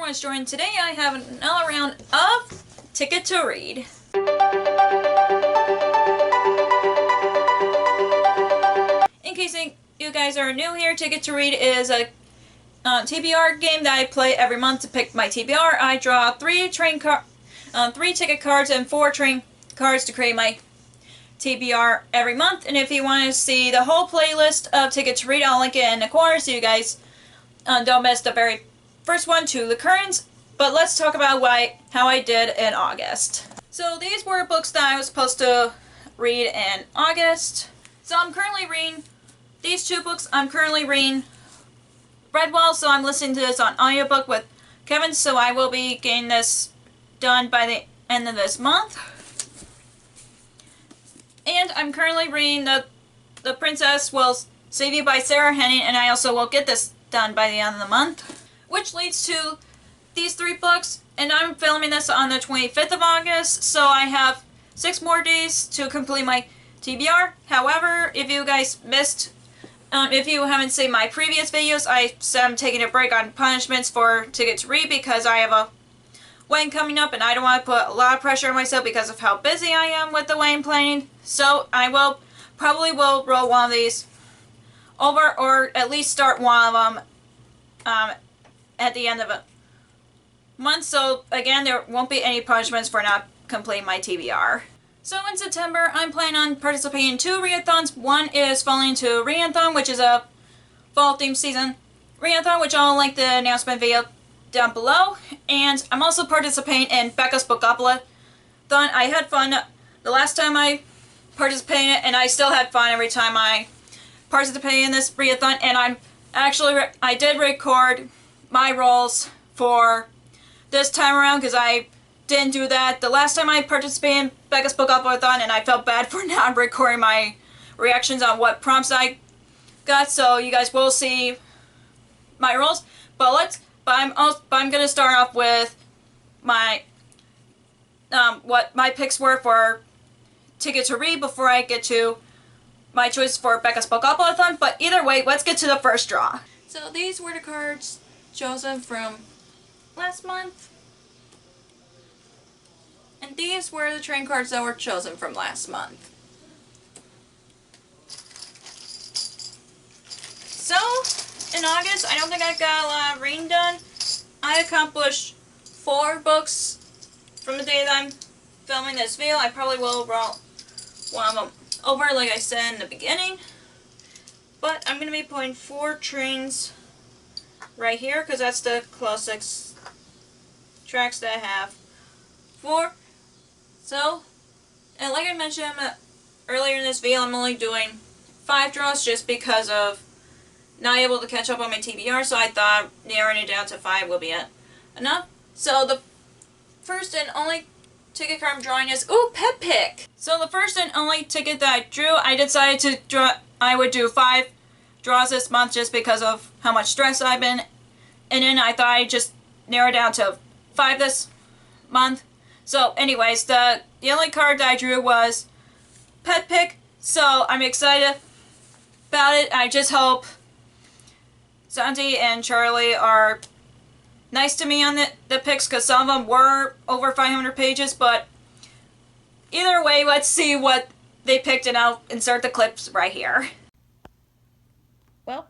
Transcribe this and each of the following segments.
everyone is joined. Today I have another round of Ticket to Read. In case you guys are new here, Ticket to Read is a TBR game that I play every month to pick my TBR. I draw three ticket cards and 4 train cards to create my TBR every month. And if you want to see the whole playlist of Ticket to Read, I'll link it in the corner so you guys don't miss the very first one to the currents. But let's talk about how I did in August. So these were books that I was supposed to read in August. So I'm currently reading these 2 books. I'm currently reading Redwell, so I'm listening to this on audiobook with Kevin, so I will be getting this done by the end of this month. And I'm currently reading The Princess Will Save You by Sarah Henning, and I also will get this done by the end of the month. Which leads to these 3 books, and I'm filming this on the 25th of August, so I have 6 more days to complete my TBR. However, if you guys missed, if you haven't seen my previous videos, I said I'm taking a break on punishments for Ticket to Read because I have a wedding coming up and I don't want to put a lot of pressure on myself because of how busy I am with the wedding planning. So I probably will roll one of these over, or at least start one of them at the end of a month. So again, there won't be any punishments for not completing my TBR. So in September, I'm planning on participating in 2 readathons. One is falling into Reading-a-thon, which is a fall themed season readathon, which I'll link the announcement video down below. And I'm also participating in Becca's Bookopolathon. I had fun the last time I participated, and I still had fun every time I participated in this readathon. And I did record my rolls for this time around because I didn't do that the last time I participated in Becca's Bookopolathon, and I felt bad for not recording my reactions on what prompts I got. So you guys will see my rolls, but I'm gonna start off with my what my picks were for Ticket to Read before I get to my choice for Becca's Bookopolathon. But either way, let's get to the first draw. So these were the cards chosen from last month. And these were the train cards that were chosen from last month. So, in August, I don't think I got a lot of reading done. I accomplished 4 books from the day that I'm filming this video. I probably will roll one of them over, like I said in the beginning. But I'm going to be putting 4 trains right here, because that's the closest tracks that I have. 4. So, and like I mentioned earlier in this video, I'm only doing 5 draws just because of not able to catch up on my TBR, so I thought narrowing it down to 5 will be enough. So the first and only ticket card I'm drawing is, Pet Pick! So the first and only ticket that I drew, I decided to draw, I would do 5 draws this month just because of how much stress I've been in, and I thought I'd just narrow it down to 5 this month. So anyways, the only card that I drew was Pet Pick, so I'm excited about it. I just hope Santi and Charlie are nice to me on the picks, because some of them were over 500 pages, but either way, let's see what they picked, and I'll insert the clips right here. Well,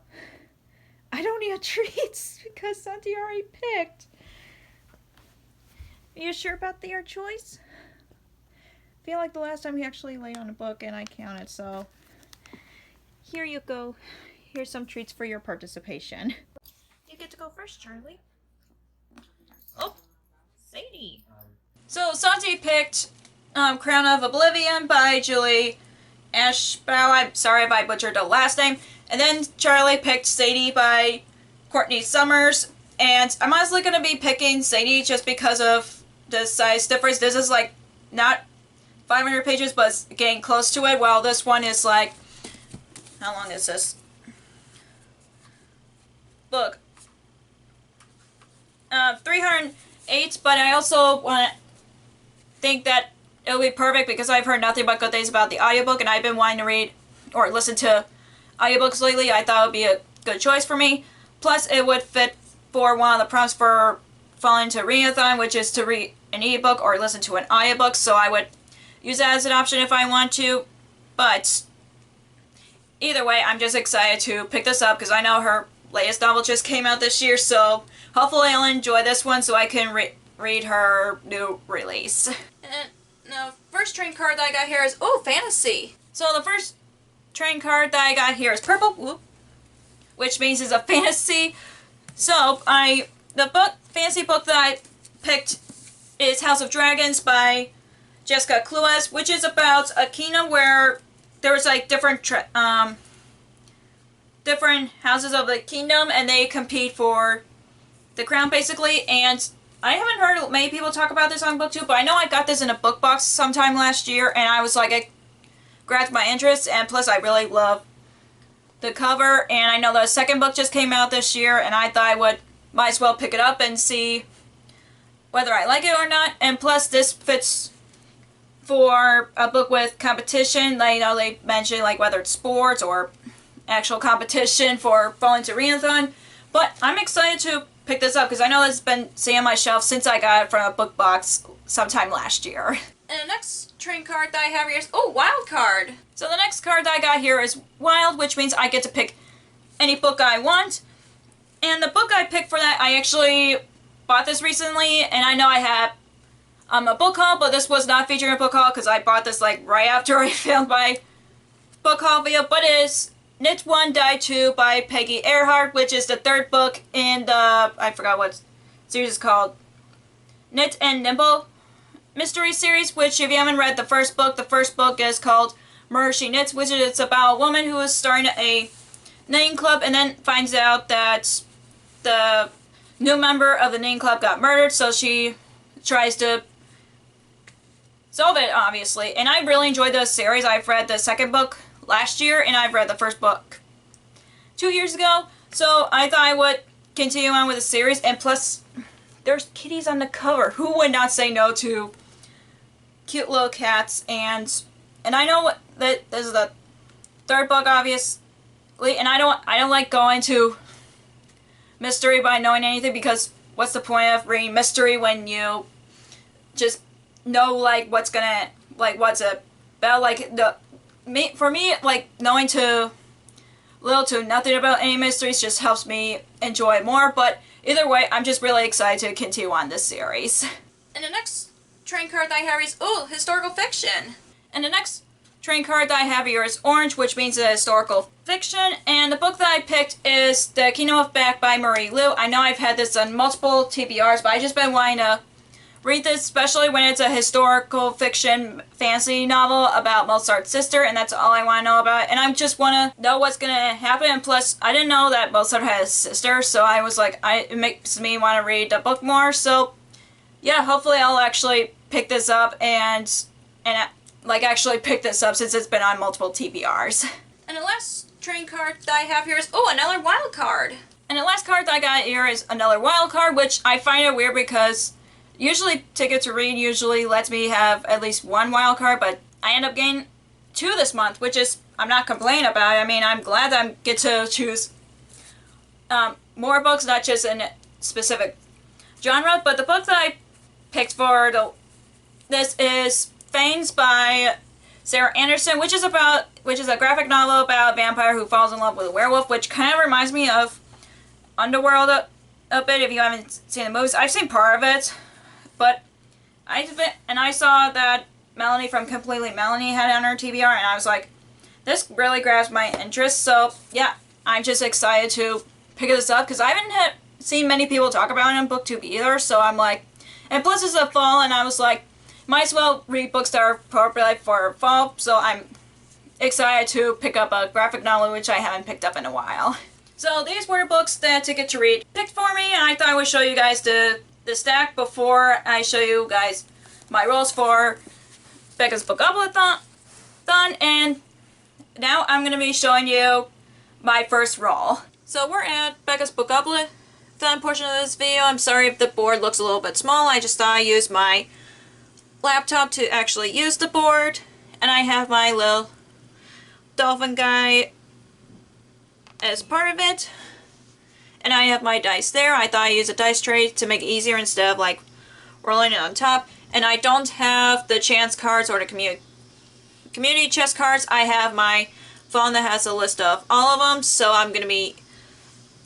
I don't need treats because Santi already picked. Are you sure about your choice? I feel like the last time he actually laid on a book and I counted, so here you go. Here's some treats for your participation. You get to go first, Charlie. Oh, Sadie. So Santi picked Crown of Oblivion by Julie Ashbow. I'm sorry if I butchered the last name. And then Charlie picked Sadie by Courtney Summers. And I'm honestly going to be picking Sadie just because of the size difference. This is like not 500 pages, but it's getting close to it, while this one is like, how long is this book? 308, but I also think that it'll be perfect because I've heard nothing but good things about the audiobook, and I've been wanting to read or listen to audiobooks lately. I thought it would be a good choice for me. Plus, it would fit for one of the prompts for fall into Reading-a-thon, which is to read an ebook or listen to an audiobook, so I would use that as an option if I want to. But either way, I'm just excited to pick this up because I know her latest novel just came out this year, so hopefully I'll enjoy this one so I can read her new release. And the first trading card that I got here is, oh, fantasy. So the first trading card that I got here is purple, which means it's a fantasy. So the fantasy book that I picked is House of Dragons by Jessica Clues, which is about a kingdom where there's like different houses of the kingdom, and they compete for the crown basically. And I haven't heard many people talk about this on BookTube, but I know I got this in a book box sometime last year, and I was like, it grabbed my interest, and plus I really love the cover, and I know the second book just came out this year, and I thought I might as well pick it up and see whether I like it or not. And plus this fits for a book with competition. Like, you know, they mention like whether it's sports or actual competition for falling to Reading-a-thon. But I'm excited to pick this up because I know it's been sitting on my shelf since I got it from a book box sometime last year. And the next trading card that I have here is, oh, Wild card. So the next card that I got here is Wild, which means I get to pick any book I want. And the book I picked for that, I actually bought this recently, and I know I had a book haul, but this was not featured in a book haul because I bought this like right after I filmed my book haul video, but it is Knit 1, Die 2 by Peggy Earhart, which is the third book in the, I forgot what series it's called, Knit and Nimble mystery series, which if you haven't read the first book is called Murder She Knits, which is about a woman who is starting a knitting club and then finds out that the new member of the knitting club got murdered, so she tries to solve it, obviously. And I really enjoyed this series. I've read the second book last year, and I've read the first book 2 years ago, so I thought I would continue on with the series. And plus, there's kitties on the cover. Who would not say no to cute little cats? And I know that this is the third book, obviously, and I don't like going to mystery by knowing anything, because what's the point of reading mystery when you just know like what's it about? Like for me, like knowing little to nothing about any mysteries just helps me enjoy it more. But either way, I'm just really excited to continue on this series. And the next trading card that I have is, oh, historical fiction. And the next trading card that I have here is orange, which means a historical fiction. And the book that I picked is The Kingdom of Back by Marie Lu. I know I've had this on multiple TBRs, but I just been wanting to read this, especially when it's a historical fiction fantasy novel about Mozart's sister, and that's all I want to know about it. And I just want to know what's going to happen. And plus, I didn't know that Mozart had a sister, so I was like, it makes me want to read the book more. So yeah, hopefully I'll actually pick this up and like actually pick this up since it's been on multiple TBRs. And the last trading card that I have here is, oh, another wild card. And the last card that I got here is another wild card, which I find it weird because usually Ticket to Read usually lets me have at least one wild card, but I end up getting 2 this month, which is, I'm not complaining about it. I mean, I'm glad that I get to choose more books, not just in a specific genre. But the book that I picked for this is Fangs by Sarah Anderson, which is a graphic novel about a vampire who falls in love with a werewolf, which kind of reminds me of Underworld a bit if you haven't seen the movies. I've seen part of it, but I saw that Melanie from Completely Melanie had it on her TBR, and I was like, this really grabs my interest. So yeah, I'm just excited to pick this up because I haven't seen many people talk about it on BookTube either. So I'm like, and plus it's the fall, and I was like, might as well read books that are appropriate for fall. So I'm excited to pick up a graphic novel, which I haven't picked up in a while. So these were the books that Ticket to Read picked for me, and I thought I would show you guys the stack before I show you guys my rolls for Becca's Bookopolathon. And now I'm going to be showing you my first roll. So we're at Becca's Bookopolathon portion of this video. I'm sorry if the board looks a little bit small. I just thought I used my laptop to actually use the board. And I have my little dolphin guy as part of it. and I have my dice there. I thought I'd use a dice tray to make it easier instead of like rolling it on top. And I don't have the chance cards or the community chest cards. I have my phone that has a list of all of them, so I'm going to be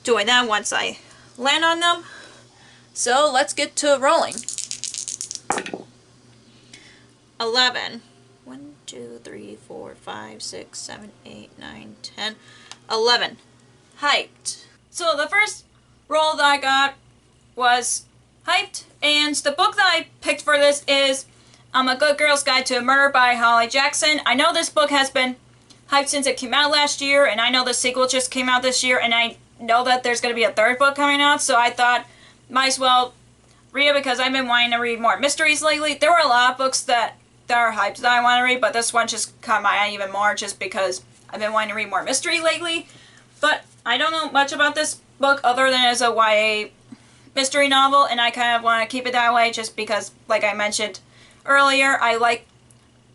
doing that once I land on them. So let's get to rolling. 11. 1, 2, 3, 4, 5, 6, 7, 8, 9, 10, 11. Hyped. So the first roll that I got was hyped, and the book that I picked for this is A Good Girl's Guide to Murder by Holly Jackson. I know this book has been hyped since it came out last year, and I know the sequel just came out this year, and I know that there's going to be a third book coming out, so I thought might as well read it because I've been wanting to read more mysteries lately. There were a lot of books that are hyped that I want to read, but this one just caught my eye even more just because I've been wanting to read more mystery lately. But I don't know much about this book other than it's a YA mystery novel, and I kind of want to keep it that way just because, like I mentioned earlier, I like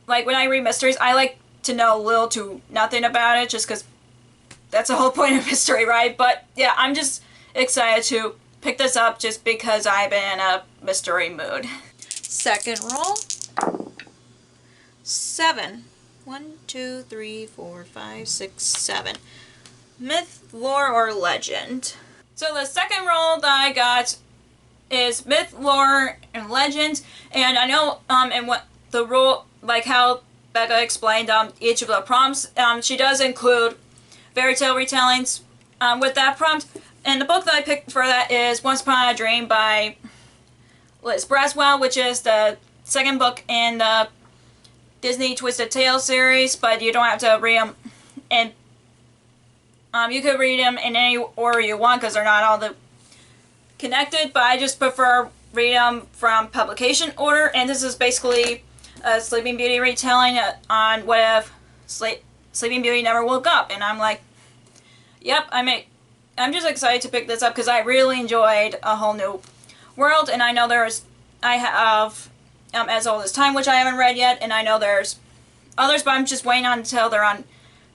when I read mysteries, I like to know little to nothing about it just because that's the whole point of mystery, right? But yeah, I'm just excited to pick this up just because I've been in a mystery mood. Second roll. 7. 1, 2, 3, 4, 5, 6, 7. Myth, lore, or legend. So the second roll that I got is myth, lore, and legend. And I know and what the rule, like how Becca explained each of the prompts, she does include fairy tale retellings with that prompt. And the book that I picked for that is Once Upon a Dream by Liz Braswell, which is the second book in the Disney Twisted Tales series, but you don't have to read them in you could read them in any order you want because they're not all connected, but I just prefer read them from publication order. And this is basically a Sleeping Beauty retelling on what if Sleeping Beauty never woke up. And I'm like, yep, I'm just excited to pick this up because I really enjoyed A Whole New World, and I know I have As Old as Time, which I haven't read yet, and I know there's others, but I'm just waiting until they're on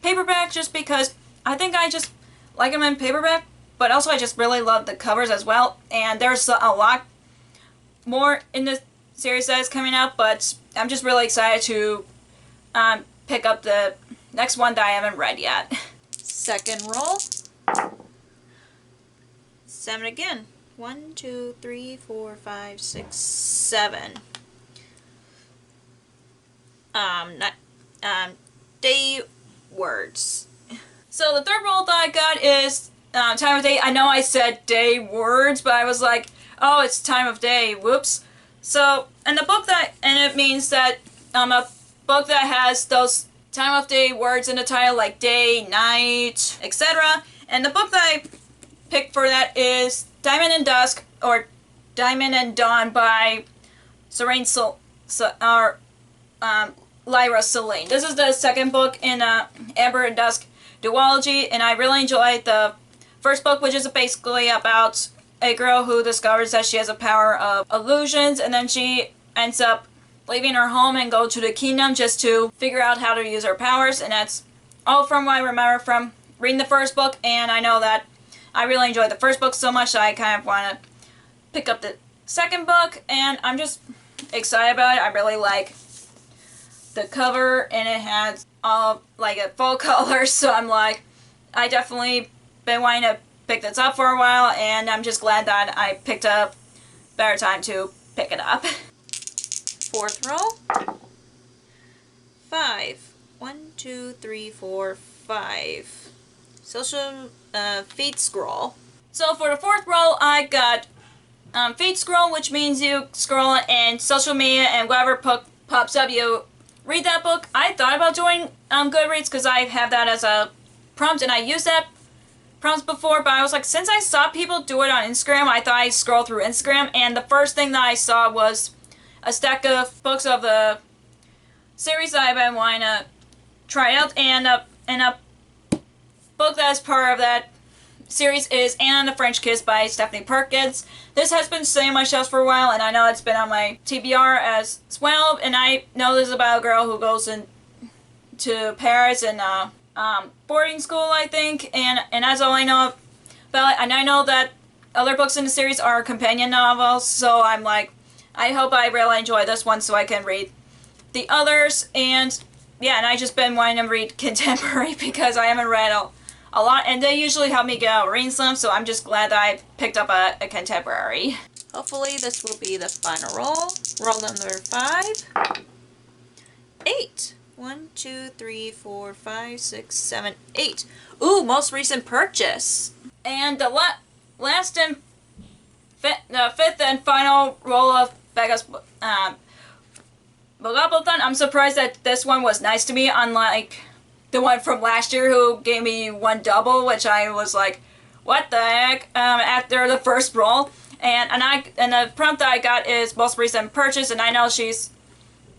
paperback just because I think I just like them in paperback, but also I just really love the covers as well. And there's a lot more in the series that is coming out, but I'm just really excited to pick up the next one that I haven't read yet. Second roll. 7 again. 1, 2, 3, 4, 5, 6, 7. Day words. So the third roll that I got is time of day. I know I said day words, but I was like, oh, it's time of day. Whoops. So, and it means that a book that has those time of day words in the title, like day, night, etc. And the book that I picked for that is Diamond and Dusk, or Diamond and Dawn by Lyra Celine. This is the second book in Amber and Dusk duology, and I really enjoyed the first book, which is basically about a girl who discovers that she has a power of illusions, and then she ends up leaving her home and go to the kingdom just to figure out how to use her powers. And that's all from what I remember from reading the first book, and I know that I really enjoyed the first book so much that I kind of want to pick up the second book, and I'm just excited about it. I really like the cover, and it has all like a full color, so I'm like, I definitely been wanting to pick this up for a while, and I'm just glad that I picked up better time to pick it up. Fourth roll. 5. 1, 2, 3, 4, 5. Social feed scroll. So for the fourth roll, I got feed scroll, which means you scroll in social media and whatever pops up, you read that book. I thought about doing Goodreads because I have that as a prompt, and I used that prompt before, but I was like, since I saw people do it on Instagram, I thought I'd scroll through Instagram, and the first thing that I saw was a stack of books of the series that I've been wanting to try out, and a book that is part of that series is Anna and the French Kiss by Stephanie Perkins. This has been sitting on my shelves for a while, and I know it's been on my TBR as well, and I know this is about a girl who goes to Paris and boarding school, I think, and that's all I know But, and I know that other books in the series are companion novels, so I'm like, I hope I really enjoy this one so I can read the others. And yeah, and I just been wanting to read contemporary because I haven't read a lot, and they usually help me get out of reading slump, so I'm just glad that I picked up a contemporary. Hopefully this will be the final roll. Roll number 5. 8. 1, 2, 3, 4, 5, 6, 7, 8. Ooh, most recent purchase. And the last and the 5th and final roll of Becca's Bookopolathon. I'm surprised that this one was nice to me, unlike the one from last year who gave me one double, which I was like, what the heck, after the first roll. And the prompt that I got is most recent purchase, and I know she's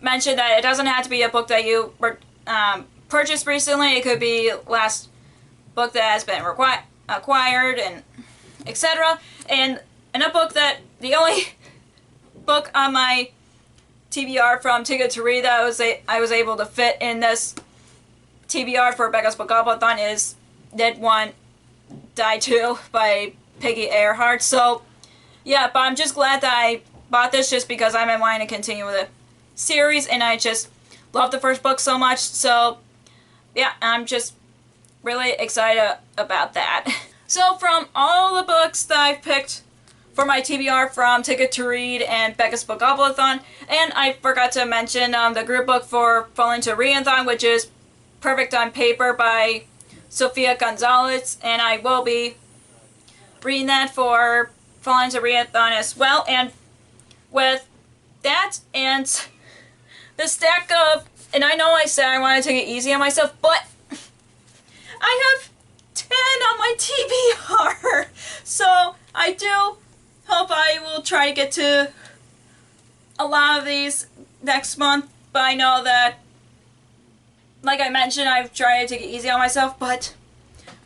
mentioned that it doesn't have to be a book that you purchased recently. It could be last book that has been acquired, and etc. And a book that the only book on my TBR from Ticket to Read that I was able to fit in this TBR for Becca's Bookopolathon is Dead 1, Die 2 by Peggy Earhart. So yeah, but I'm just glad that I bought this just because I've been wanting to continue with the series, and I just love the first book so much. So yeah, I'm just really excited about that. So from all the books that I've picked for my TBR from Ticket to Read and Becca's Bookopolathon, and I forgot to mention the group book for Falling to Reading-a-thon, which is Perfect on Paper by Sofia Gonzalez, and I will be reading that for Falling to Reading-a-thon as well. And with that and the stack of, and I know I said I wanted to take it easy on myself, but I have 10 on my TBR, so I do hope I will try to get to a lot of these next month. But I know that, like I mentioned, I've tried to take it easy on myself, but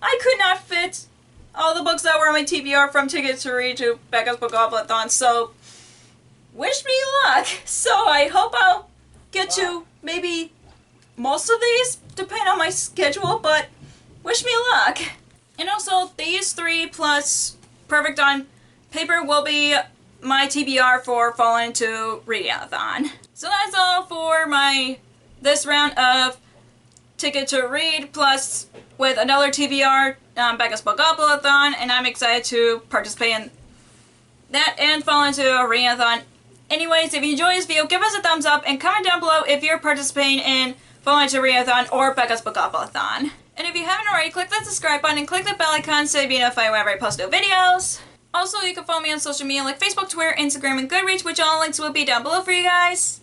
I could not fit all the books that were on my TBR from Ticket to Read to Becca's Bookopolathon, so wish me luck. So I hope I'll get to maybe most of these, depending on my schedule, but wish me luck. And also, these 3 plus Perfect on Paper will be my TBR for Falling to Reading-a-thon. So that's all for this round of Ticket to Read, plus with another TBR, Becca's Bookopolathon, and I'm excited to participate in that and Fall into a Reading-a-thon. Anyways, if you enjoyed this video, give us a thumbs up and comment down below if you're participating in Fall into Reading-a-thon or Becca's Bookopolathon. And if you haven't already, click that subscribe button and click the bell icon so you'll be notified whenever I post new videos. Also, you can follow me on social media like Facebook, Twitter, Instagram, and Goodreads, which all links will be down below for you guys.